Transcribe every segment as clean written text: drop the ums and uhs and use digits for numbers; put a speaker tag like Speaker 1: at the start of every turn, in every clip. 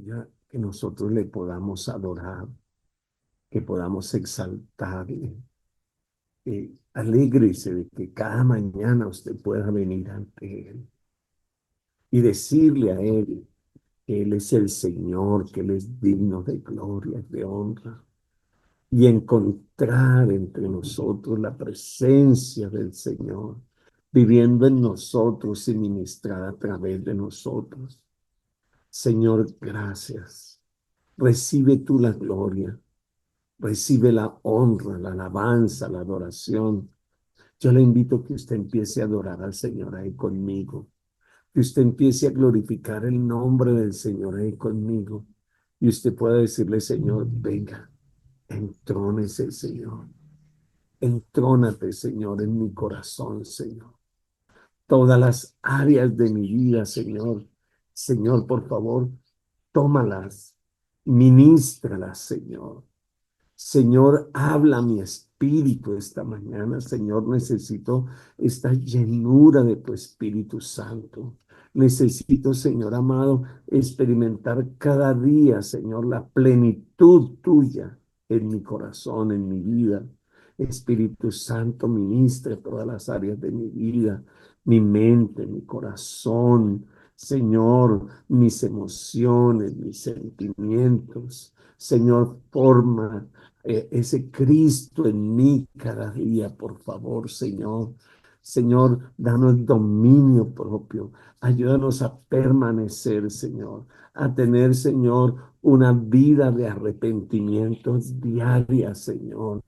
Speaker 1: aleluya, que nosotros le podamos adorar, que podamos exaltarle. Alégrese de que cada mañana usted pueda venir ante Él y decirle a Él que Él es el Señor, que Él es digno de gloria, de honra, y encontrar entre nosotros la presencia del Señor, viviendo en nosotros y ministrada a través de nosotros. Señor, gracias. Recibe tú la gloria, recibe la honra, la alabanza, la adoración. Yo le invito a que usted empiece a adorar al Señor ahí conmigo, que usted empiece a glorificar el nombre del Señor ahí conmigo, y usted pueda decirle, Señor, venga, entrónese, Señor. Entrónate, Señor, en mi corazón, Señor. Todas las áreas de mi vida, Señor. Señor, por favor, tómalas, ministralas, Señor. Señor, habla mi espíritu esta mañana. Señor, necesito esta llenura de tu Espíritu Santo. Necesito, Señor amado, experimentar cada día, Señor, la plenitud tuya en mi corazón, en mi vida. Espíritu Santo, ministra todas las áreas de mi vida, mi mente, mi corazón, Señor, mis emociones, mis sentimientos. Señor, forma ese Cristo en mí cada día, por favor, Señor. Señor, danos dominio propio. Ayúdanos a permanecer, Señor, a tener, Señor, una vida de arrepentimientos diaria, Señor.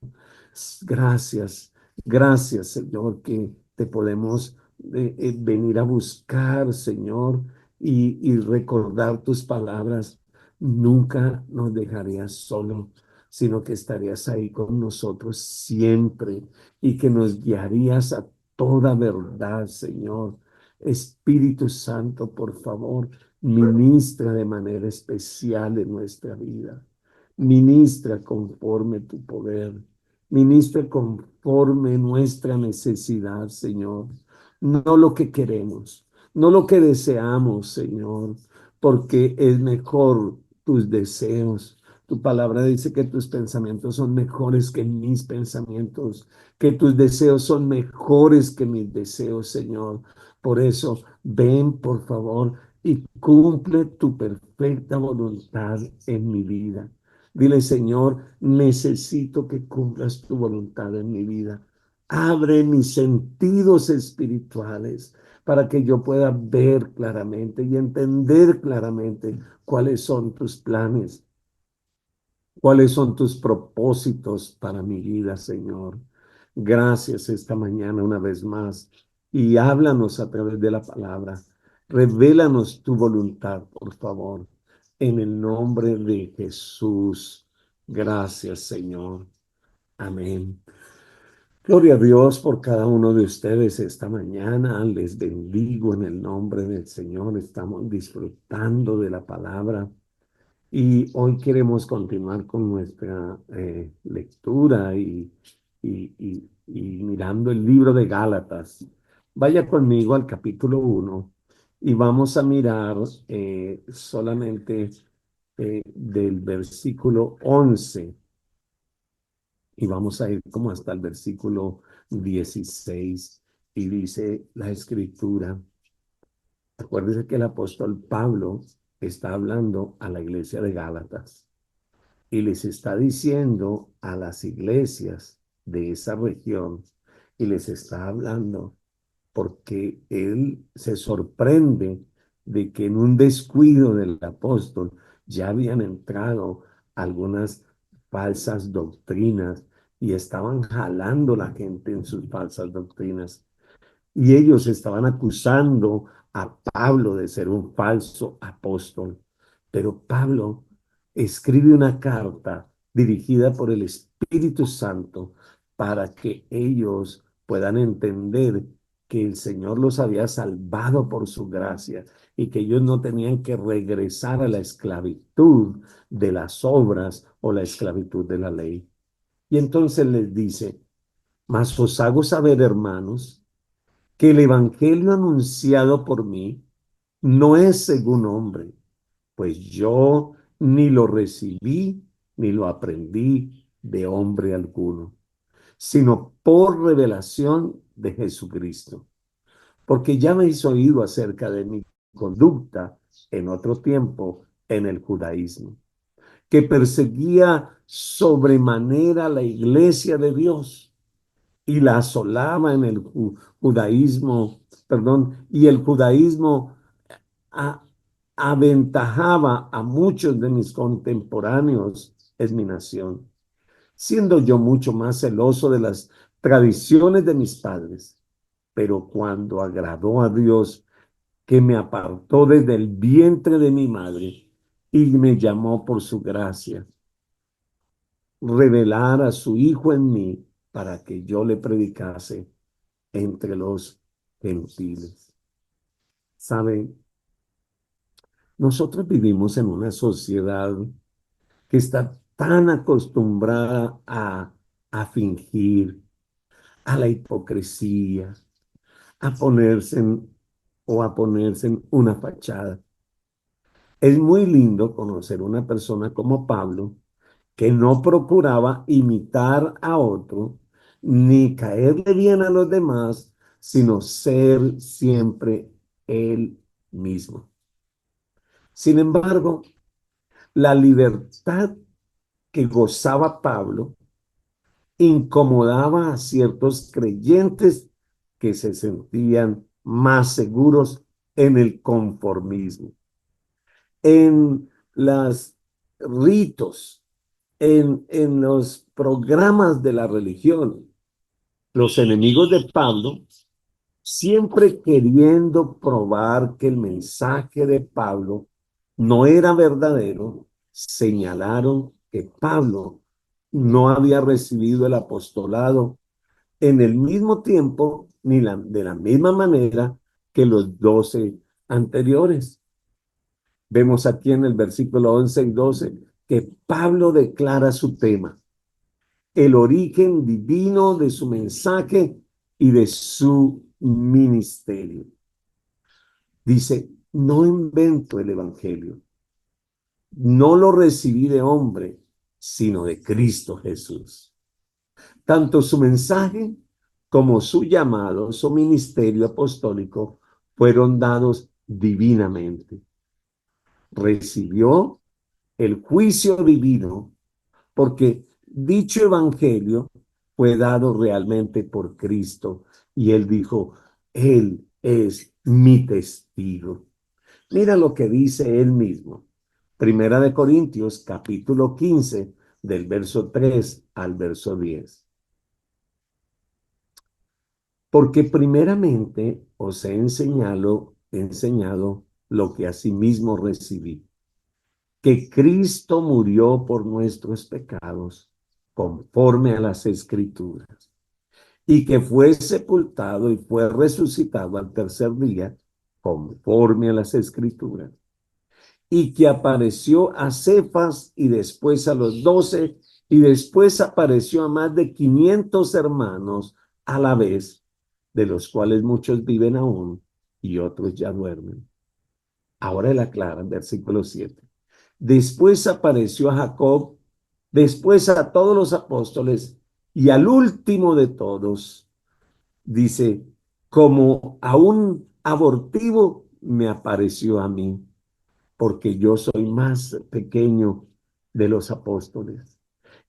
Speaker 1: Gracias, gracias, Señor, que te podemos venir a buscar, Señor, y recordar tus palabras. Nunca nos dejarías solo, sino que estarías ahí con nosotros siempre y que nos guiarías a toda verdad, Señor. Espíritu Santo, por favor, ministra de manera especial en nuestra vida. Ministra conforme tu poder. Ministra conforme nuestra necesidad, Señor. No lo que queremos, no lo que deseamos, Señor, porque es mejor tus deseos. Tu palabra dice que tus pensamientos son mejores que mis pensamientos, que tus deseos son mejores que mis deseos, Señor. Por eso, ven, por favor, y cumple tu perfecta voluntad en mi vida. Dile, Señor, necesito que cumplas tu voluntad en mi vida. Abre mis sentidos espirituales para que yo pueda ver claramente y entender claramente cuáles son tus planes, cuáles son tus propósitos para mi vida, Señor. Gracias esta mañana una vez más y háblanos a través de la palabra. Revélanos tu voluntad, por favor, en el nombre de Jesús. Gracias, Señor. Amén. Gloria a Dios por cada uno de ustedes esta mañana. Les bendigo en el nombre del Señor. Estamos disfrutando de la palabra y hoy queremos continuar con nuestra lectura y mirando el libro de Gálatas. Vaya conmigo al capítulo 1 y vamos a mirar solamente del versículo 11 y vamos a ir como hasta el versículo 16 y dice la escritura. Acuérdense que el apóstol Pablo está hablando a la iglesia de Gálatas y les está diciendo a las iglesias de esa región y les está hablando porque él se sorprende de que en un descuido del apóstol ya habían entrado algunas falsas doctrinas y estaban jalando la gente en sus falsas doctrinas. Y ellos estaban acusando a Pablo de ser un falso apóstol. Pero Pablo escribe una carta dirigida por el Espíritu Santo para que ellos puedan entender que el Señor los había salvado por su gracia y que ellos no tenían que regresar a la esclavitud de las obras o la esclavitud de la ley. Y entonces les dice, mas os hago saber, hermanos, que el evangelio anunciado por mí no es según hombre, pues yo ni lo recibí ni lo aprendí de hombre alguno, sino por revelación de Jesucristo. Porque ya habéis oído acerca de mi conducta en otro tiempo en el judaísmo, que perseguía sobremanera la iglesia de Dios y la asolaba en el judaísmo, perdón, y el judaísmo a- aventajaba a muchos de mis contemporáneos en mi nación, siendo yo mucho más celoso de las tradiciones de mis padres. Pero cuando agradó a Dios, que me apartó desde el vientre de mi madre y me llamó por su gracia, revelar a su Hijo en mí para que yo le predicase entre los gentiles. ¿Saben? Nosotros vivimos en una sociedad que está tan acostumbrada a fingir, a la hipocresía, a ponerse en, o a ponerse en una fachada. Es muy lindo conocer una persona como Pablo que no procuraba imitar a otro ni caerle bien a los demás, sino ser siempre él mismo. Sin embargo, la libertad que gozaba Pablo incomodaba a ciertos creyentes que se sentían más seguros en el conformismo, en los ritos, en los programas de la religión. Los enemigos de Pablo, siempre queriendo probar que el mensaje de Pablo no era verdadero, señalaron que Pablo no había recibido el apostolado en el mismo tiempo ni de la misma manera que los 12 anteriores. Vemos aquí en el versículo 11 y 12 que Pablo declara su tema, el origen divino de su mensaje y de su ministerio. Dice, no invento el evangelio, no lo recibí de hombre, sino de Cristo Jesús. Tanto su mensaje como su llamado, su ministerio apostólico, fueron dados divinamente. Recibió el juicio divino porque dicho evangelio fue dado realmente por Cristo y él dijo, él es mi testigo. Mira lo que dice él mismo. Primera de Corintios, capítulo 15, del verso 3 al verso 10. Porque primeramente os he enseñado lo que asimismo recibí, que Cristo murió por nuestros pecados, conforme a las Escrituras, y que fue sepultado y fue resucitado al tercer día, conforme a las Escrituras, y que apareció a Cefas y después a los 12, y después apareció a más de 500 hermanos a la vez, de los cuales muchos viven aún y otros ya duermen. Ahora él aclara en versículo 7. Después apareció a Jacob, después a todos los apóstoles y al último de todos, dice, como a un abortivo me apareció a mí, porque yo soy más pequeño de los apóstoles,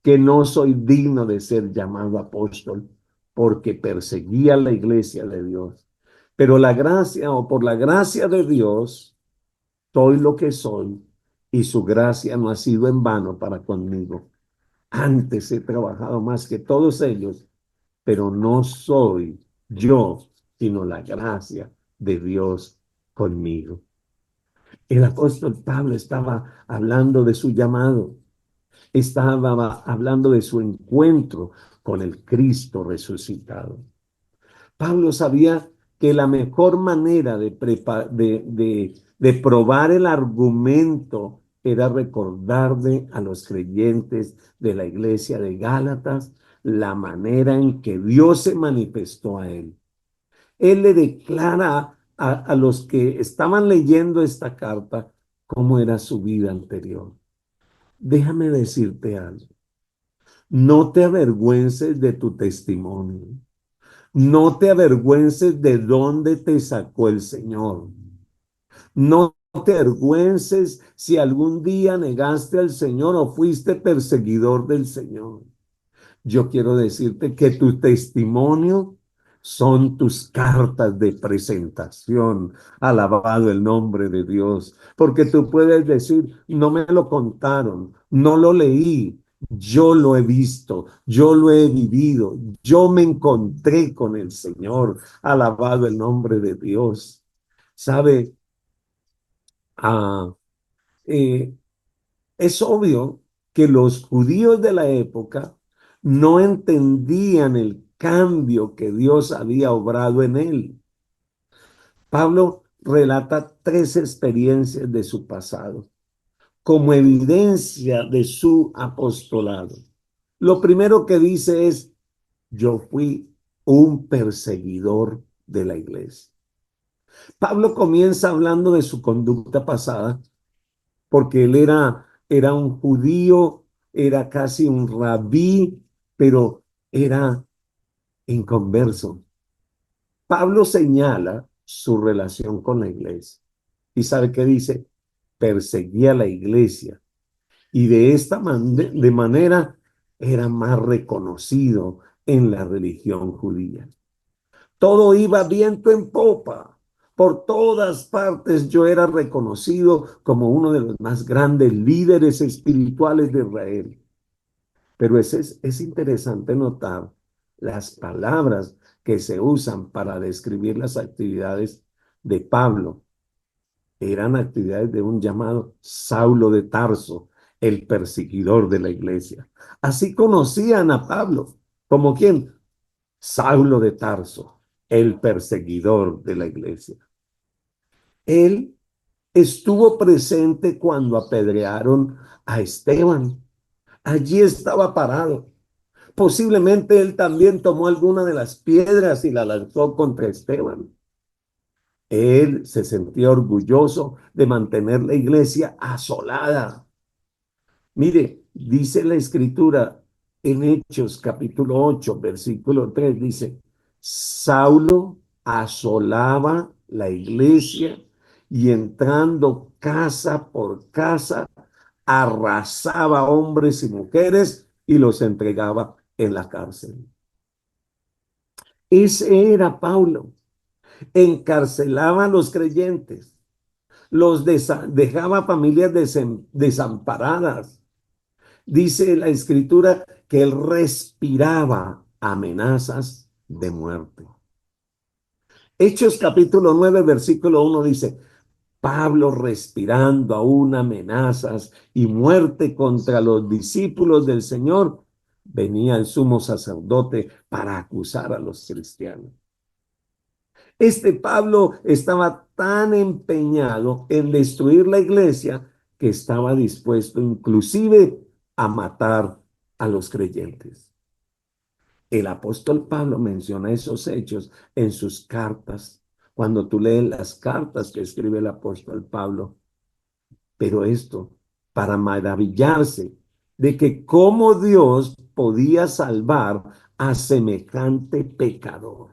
Speaker 1: que no soy digno de ser llamado apóstol, porque perseguía la iglesia de Dios. Pero la gracia, o por la gracia de Dios, soy lo que soy, y su gracia no ha sido en vano para conmigo. Antes he trabajado más que todos ellos, pero no soy yo, sino la gracia de Dios conmigo. El apóstol Pablo estaba hablando de su llamado, estaba hablando de su encuentro con el Cristo resucitado. Pablo sabía que la mejor manera de probar el argumento era recordarle a los creyentes de la iglesia de Gálatas la manera en que Dios se manifestó a él. Él le declara a los que estaban leyendo esta carta cómo era su vida anterior. Déjame decirte algo. No te avergüences de tu testimonio. No te avergüences de dónde te sacó el Señor. No te avergüences si algún día negaste al Señor o fuiste perseguidor del Señor. Yo quiero decirte que tu testimonio son tus cartas de presentación. Alabado el nombre de Dios. Porque tú puedes decir, no me lo contaron, no lo leí, yo lo he visto, yo lo he vivido, yo me encontré con el Señor. Alabado el nombre de Dios. ¿Sabe? Ah, eh, es obvio que los judíos de la época no entendían el cambio que Dios había obrado en él. Pablo relata tres experiencias de su pasado como evidencia de su apostolado. Lo primero que dice es, yo fui un perseguidor de la iglesia. Pablo comienza hablando de su conducta pasada porque él era un judío, era casi un rabí, pero era inconverso. Pablo señala su relación con la iglesia y sabe qué dice, perseguía a la iglesia y de manera era más reconocido en la religión judía. Todo iba viento en popa. Por todas partes yo era reconocido como uno de los más grandes líderes espirituales de Israel. Pero es interesante notar las palabras que se usan para describir las actividades de Pablo. Eran actividades de un llamado Saulo de Tarso, el perseguidor de la iglesia. Así conocían a Pablo. ¿Como quién? Saulo de Tarso, el perseguidor de la iglesia. Él estuvo presente cuando apedrearon a Esteban. Allí estaba parado. Posiblemente él también tomó alguna de las piedras y la lanzó contra Esteban. Él se sentía orgulloso de mantener la iglesia asolada. Mire, dice la escritura en Hechos capítulo 8, versículo 3, dice, Saulo asolaba la iglesia y entrando casa por casa, arrasaba hombres y mujeres y los entregaba en la cárcel. Ese era Pablo. Encarcelaba a los creyentes, dejaba familias desamparadas. Dice la escritura que él respiraba amenazas de muerte. Hechos capítulo 9 versículo 1 dice, Pablo respirando aún amenazas y muerte contra los discípulos del Señor, venía el sumo sacerdote para acusar a los cristianos. Este Pablo estaba tan empeñado en destruir la iglesia que estaba dispuesto inclusive a matar a los creyentes. El apóstol Pablo menciona esos hechos en sus cartas, cuando tú lees las cartas que escribe el apóstol Pablo. Pero esto para maravillarse de que cómo Dios podía salvar a semejante pecador.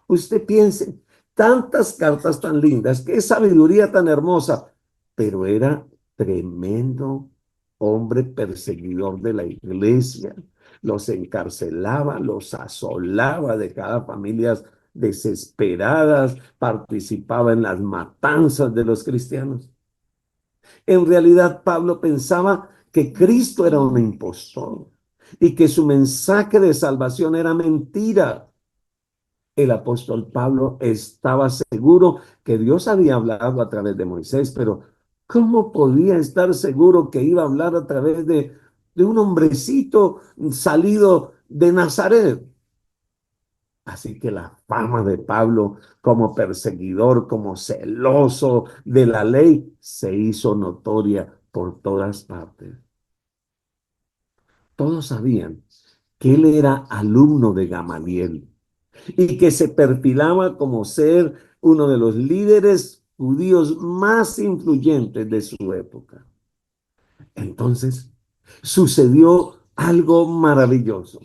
Speaker 1: Usted piense, tantas cartas tan lindas, qué sabiduría tan hermosa, pero era tremendo hombre perseguidor de la iglesia, los encarcelaba, los asolaba, dejaba familias desesperadas, participaba en las matanzas de los cristianos. En realidad, Pablo pensaba que Cristo era un impostor y que su mensaje de salvación era mentira. El apóstol Pablo estaba seguro que Dios había hablado a través de Moisés, pero ¿cómo podía estar seguro que iba a hablar a través de un hombrecito salido de Nazaret? Así que la fama de Pablo como perseguidor, como celoso de la ley, se hizo notoria por todas partes. Todos sabían que él era alumno de Gamaliel y que se perfilaba como ser uno de los líderes judíos más influyentes de su época. Entonces, sucedió algo maravilloso.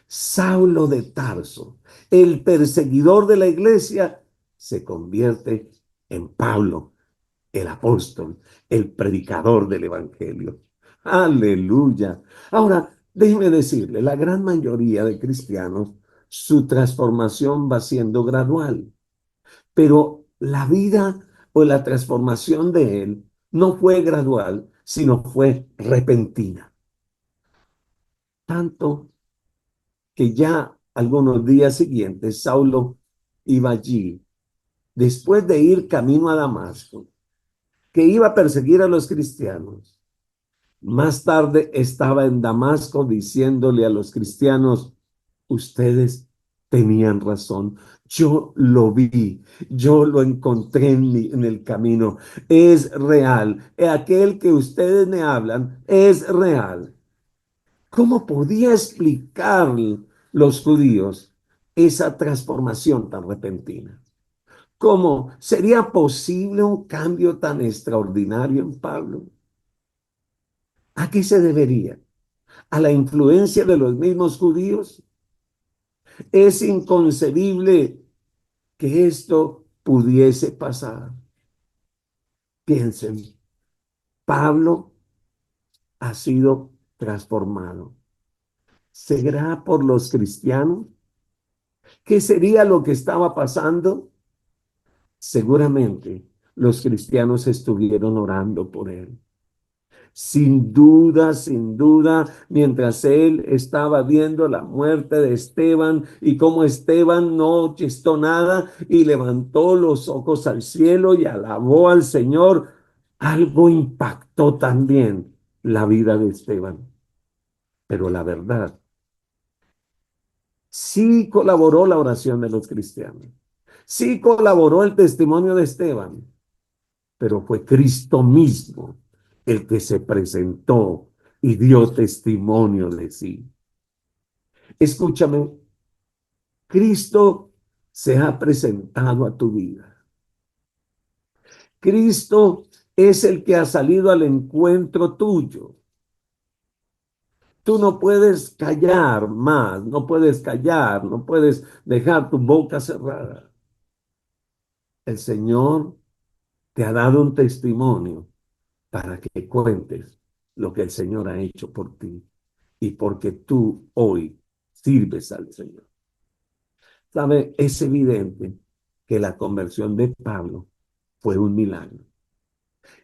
Speaker 1: Saulo de Tarso, el perseguidor de la iglesia, se convierte en Pablo, el apóstol, el predicador del evangelio. Aleluya. Ahora, déjeme decirle, la gran mayoría de cristianos, su transformación va siendo gradual, pero la vida o la transformación de él no fue gradual, sino fue repentina. Tanto que ya algunos días siguientes Saulo iba allí, después de ir camino a Damasco, que iba a perseguir a los cristianos. Más tarde estaba en Damasco diciéndole a los cristianos, ustedes tenían razón, yo lo vi, yo lo encontré en el camino, es real, aquel que ustedes me hablan es real. ¿Cómo podía explicar los judíos esa transformación tan repentina? ¿Cómo sería posible un cambio tan extraordinario en Pablo? ¿A qué se debería? ¿A la influencia de los mismos judíos? Es inconcebible que esto pudiese pasar. Piensen, Pablo ha sido transformado. ¿Será por los cristianos? ¿Qué sería lo que estaba pasando? Seguramente los cristianos estuvieron orando por él. Sin duda, mientras él estaba viendo la muerte de Esteban y cómo Esteban no gestó nada y levantó los ojos al cielo y alabó al Señor, algo impactó también la vida de Esteban. Pero la verdad, sí colaboró la oración de los cristianos, sí colaboró el testimonio de Esteban, pero fue Cristo mismo el que se presentó y dio testimonio de sí. Escúchame, Cristo se ha presentado a tu vida. Cristo es el que ha salido al encuentro tuyo. Tú no puedes callar más, no puedes callar, no puedes dejar tu boca cerrada. El Señor te ha dado un testimonio para que cuentes lo que el Señor ha hecho por ti y porque tú hoy sirves al Señor. ¿Sabe? Es evidente que la conversión de Pablo fue un milagro.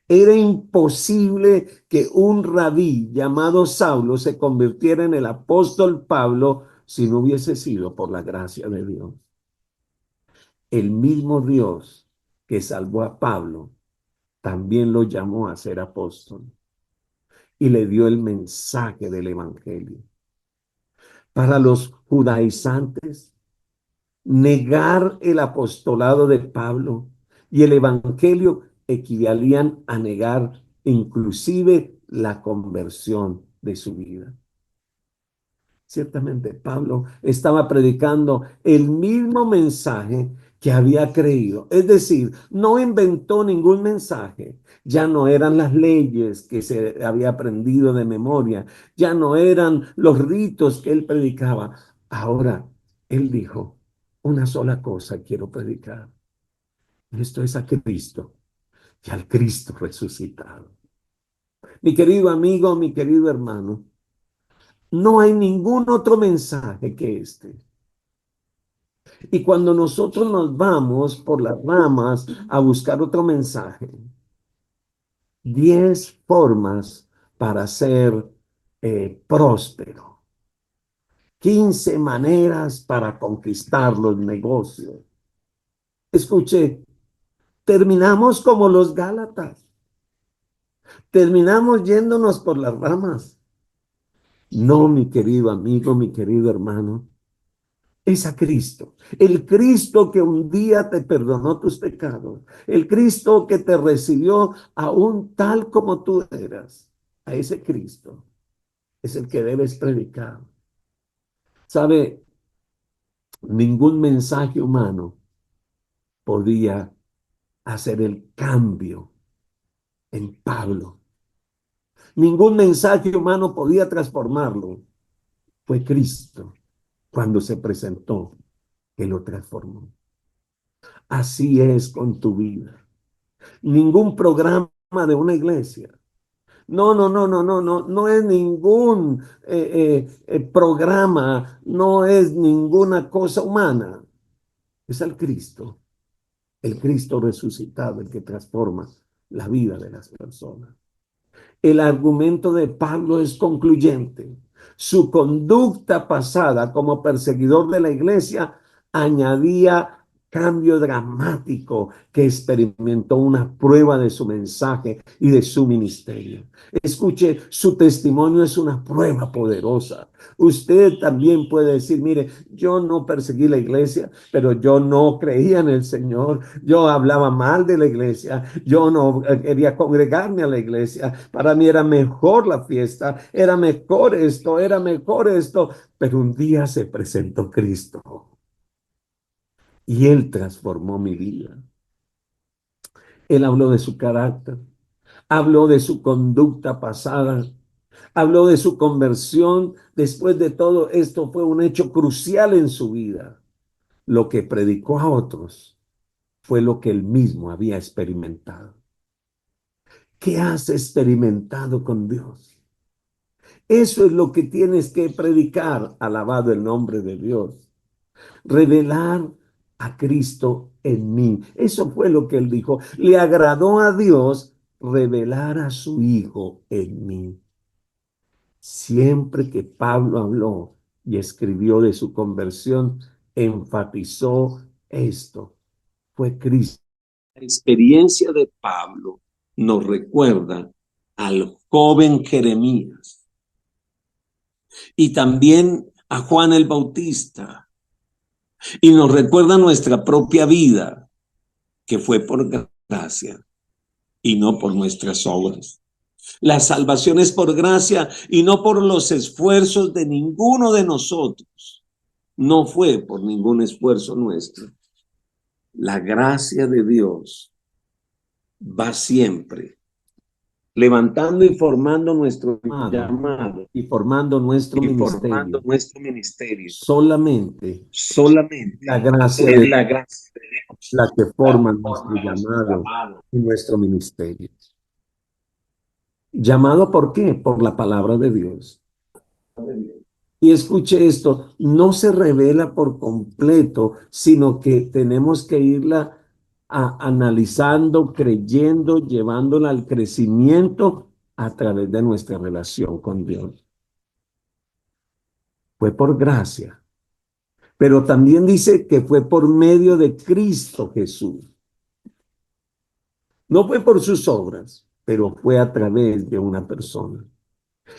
Speaker 1: Era imposible que un rabí llamado Saulo se convirtiera en el apóstol Pablo si no hubiese sido por la gracia de Dios. El mismo Dios que salvó a Pablo también lo llamó a ser apóstol y le dio el mensaje del evangelio. Para los judaizantes, negar el apostolado de Pablo y el evangelio equivalían a negar inclusive la conversión de su vida. Ciertamente, Pablo estaba predicando el mismo mensaje que había creído. Es decir, no inventó ningún mensaje. Ya no eran las leyes que se había aprendido de memoria. Ya no eran los ritos que él predicaba. Ahora, él dijo, una sola cosa quiero predicar. Esto es a Cristo y al Cristo resucitado. Mi querido amigo, mi querido hermano, no hay ningún otro mensaje que este. Y cuando nosotros nos vamos por las ramas a buscar otro mensaje, 10 formas para ser próspero, 15 maneras para conquistar los negocios. Escuche, terminamos como los Gálatas, terminamos yéndonos por las ramas. No, mi querido amigo, mi querido hermano, es a Cristo. El Cristo que un día te perdonó tus pecados. El Cristo que te recibió aún tal como tú eras. A ese Cristo es el que debes predicar. ¿Sabe? Ningún mensaje humano podía hacer el cambio en Pablo. Ningún mensaje humano podía transformarlo. Fue Cristo cuando se presentó que lo transformó. Así es con tu vida. Ningún programa de una iglesia. No, no, no, no, no, no, no es ningún programa, no es ninguna cosa humana. Es el Cristo resucitado, el que transforma la vida de las personas. El argumento de Pablo es concluyente. Su conducta pasada como perseguidor de la iglesia añadía cambio dramático que experimentó una prueba de su mensaje y de su ministerio. Escuche, su testimonio es una prueba poderosa. Usted también puede decir, mire, yo no perseguí la iglesia, pero yo no creía en el Señor. Yo hablaba mal de la iglesia. Yo no quería congregarme a la iglesia. Para mí era mejor la fiesta, era mejor esto. Pero un día se presentó Cristo y Él transformó mi vida. Él habló de su carácter, habló de su conducta pasada, habló de su conversión. Después de todo esto fue un hecho crucial en su vida. Lo que predicó a otros fue lo que él mismo había experimentado. ¿Qué has experimentado con Dios? Eso es lo que tienes que predicar, alabado el nombre de Dios. Revelar a Cristo en mí. Eso fue lo que él dijo. Le agradó a Dios revelar a su Hijo en mí. Siempre que Pablo habló y escribió de su conversión, enfatizó esto. Fue Cristo. La experiencia de Pablo nos recuerda al joven Jeremías y también a Juan el Bautista, y nos recuerda nuestra propia vida, que fue por gracia y no por nuestras obras. La salvación es por gracia y no por los esfuerzos de ninguno de nosotros. No fue por ningún esfuerzo nuestro. La gracia de Dios va siempre levantando y formando nuestro llamado y formando nuestro ministerio. Solamente la gracia de Dios, la que forma nuestro llamado y nuestro ministerio. ¿Llamado por qué? Por la palabra de Dios. Y escuche esto, no se revela por completo, sino que tenemos que irla analizando, creyendo, llevándola al crecimiento a través de nuestra relación con Dios. Fue por gracia, pero también dice que fue por medio de Cristo Jesús. No fue por sus obras, pero fue a través de una persona.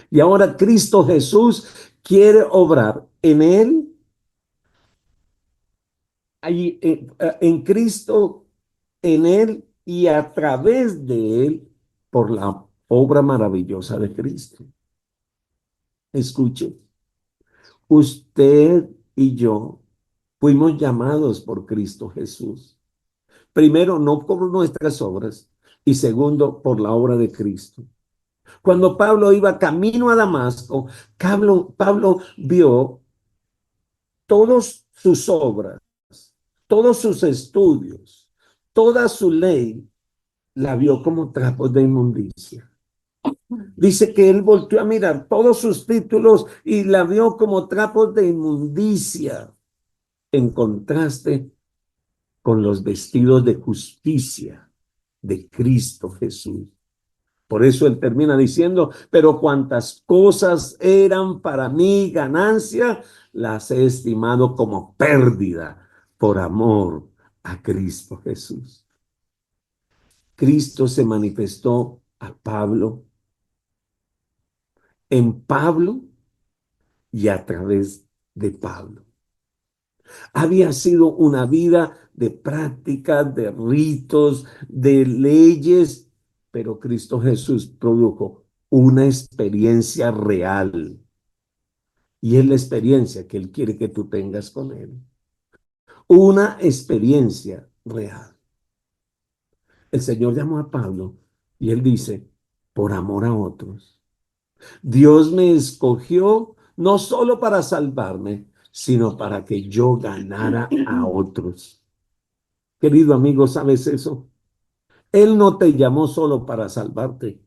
Speaker 1: Y ahora Cristo Jesús quiere obrar en él, ahí, en Cristo, en él y a través de él por la obra maravillosa de Cristo. Escuche, usted y yo fuimos llamados por Cristo Jesús. Primero, no por nuestras obras y segundo, por la obra de Cristo. Cuando Pablo iba camino a Damasco, Pablo vio todas sus obras, todos sus estudios, toda su ley, la vio como trapos de inmundicia. Dice que él volteó a mirar todos sus títulos y la vio como trapos de inmundicia, en contraste con los vestidos de justicia de Cristo Jesús. Por eso él termina diciendo, pero cuantas cosas eran para mí ganancia, las he estimado como pérdida por amor a Cristo Jesús. Cristo se manifestó a Pablo, en Pablo y a través de Pablo. Había sido una vida de prácticas, de ritos, de leyes, pero Cristo Jesús produjo una experiencia real. Y es la experiencia que Él quiere que tú tengas con Él. Una experiencia real. El Señor llamó a Pablo y él dice, por amor a otros. Dios me escogió no solo para salvarme, sino para que yo ganara a otros. Querido amigo, ¿sabes eso? Él no te llamó solo para salvarte,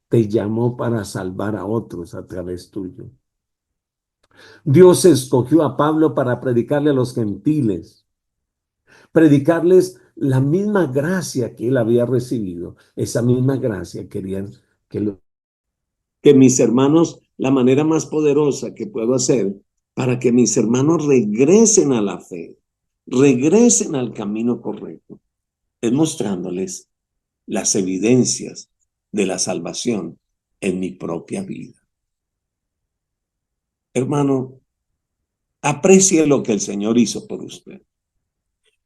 Speaker 1: te llamó para salvar a otros a través tuyo. Dios escogió a Pablo para predicarle a los gentiles, predicarles la misma gracia que él había recibido. Esa misma gracia querían que mis hermanos, la manera más poderosa que puedo hacer para que mis hermanos regresen a la fe, regresen al camino correcto, es mostrándoles las evidencias de la salvación en mi propia vida. Hermano, aprecie lo que el Señor hizo por usted.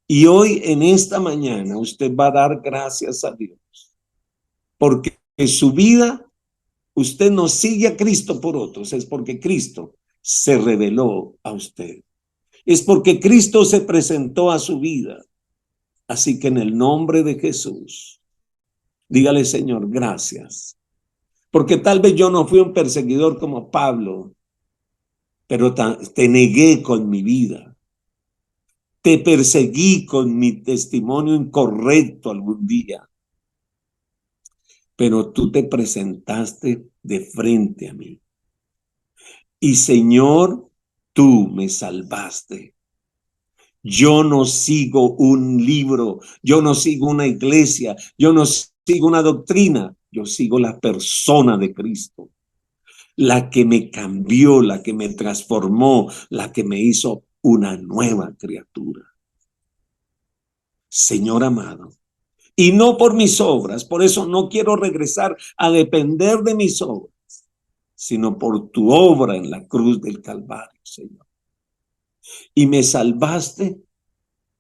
Speaker 1: Y hoy, en esta mañana, usted va a dar gracias a Dios, porque en su vida usted no sigue a Cristo por otros, es porque Cristo se reveló a usted. Es porque Cristo se presentó a su vida. Así que en el nombre de Jesús, dígale, Señor, gracias. Porque tal vez yo no fui un perseguidor como Pablo, pero te negué con mi vida. Te perseguí con mi testimonio incorrecto algún día. Pero tú te presentaste de frente a mí. Y Señor, tú me salvaste. Yo no sigo un libro, yo no sigo una iglesia, yo no sigo una doctrina, yo sigo la persona de Cristo, la que me cambió, la que me transformó, la que me hizo una nueva criatura. Señor amado, y no por mis obras, por eso no quiero regresar a depender de mis obras, sino por tu obra en la cruz del Calvario, Señor. Y me salvaste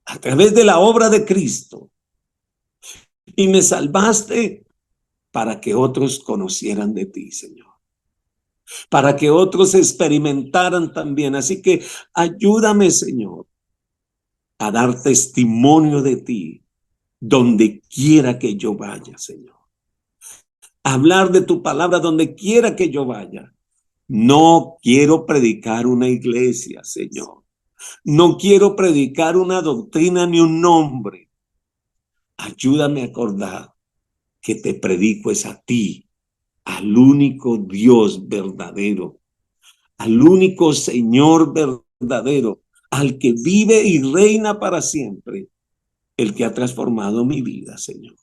Speaker 1: a través de la obra de Cristo. Y me salvaste para que otros conocieran de ti, Señor. Para que otros experimentaran también. Así que ayúdame, Señor, a dar testimonio de ti donde quiera que yo vaya, Señor. Hablar de tu palabra donde quiera que yo vaya. No quiero predicar una iglesia, Señor. No quiero predicar una doctrina ni un nombre. Ayúdame a acordar que te predico es a ti, al único Dios verdadero, al único Señor verdadero, al que vive y reina para siempre, el que ha transformado mi vida, Señor.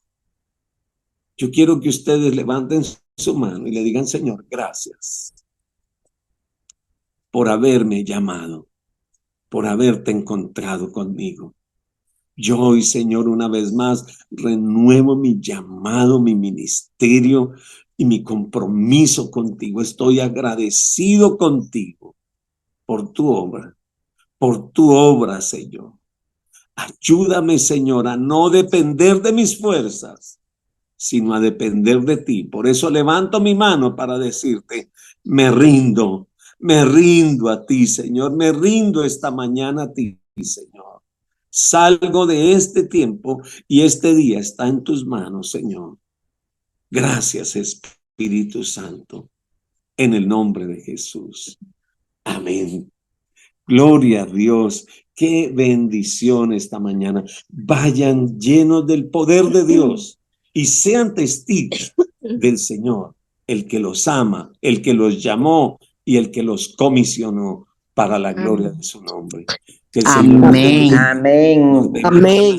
Speaker 1: Yo quiero que ustedes levanten su mano y le digan, Señor, gracias por haberme llamado, por haberte encontrado conmigo. Yo hoy, Señor, una vez más, renuevo mi llamado, mi ministerio y mi compromiso contigo. Estoy agradecido contigo por tu obra, Señor. Ayúdame, Señor, a no depender de mis fuerzas, sino a depender de ti. Por eso levanto mi mano para decirte, me rindo a ti, Señor. Me rindo esta mañana a ti, Señor. Salgo de este tiempo y este día está en tus manos, Señor. Gracias, Espíritu Santo, en el nombre de Jesús. Amén. Gloria a Dios. Qué bendición esta mañana. Vayan llenos del poder de Dios y sean testigos del Señor, el que los ama, el que los llamó y el que los comisionó para la gloria de su nombre. Que el Señor
Speaker 2: Amén.
Speaker 3: Amén.
Speaker 1: nos bendiga.
Speaker 3: Amén.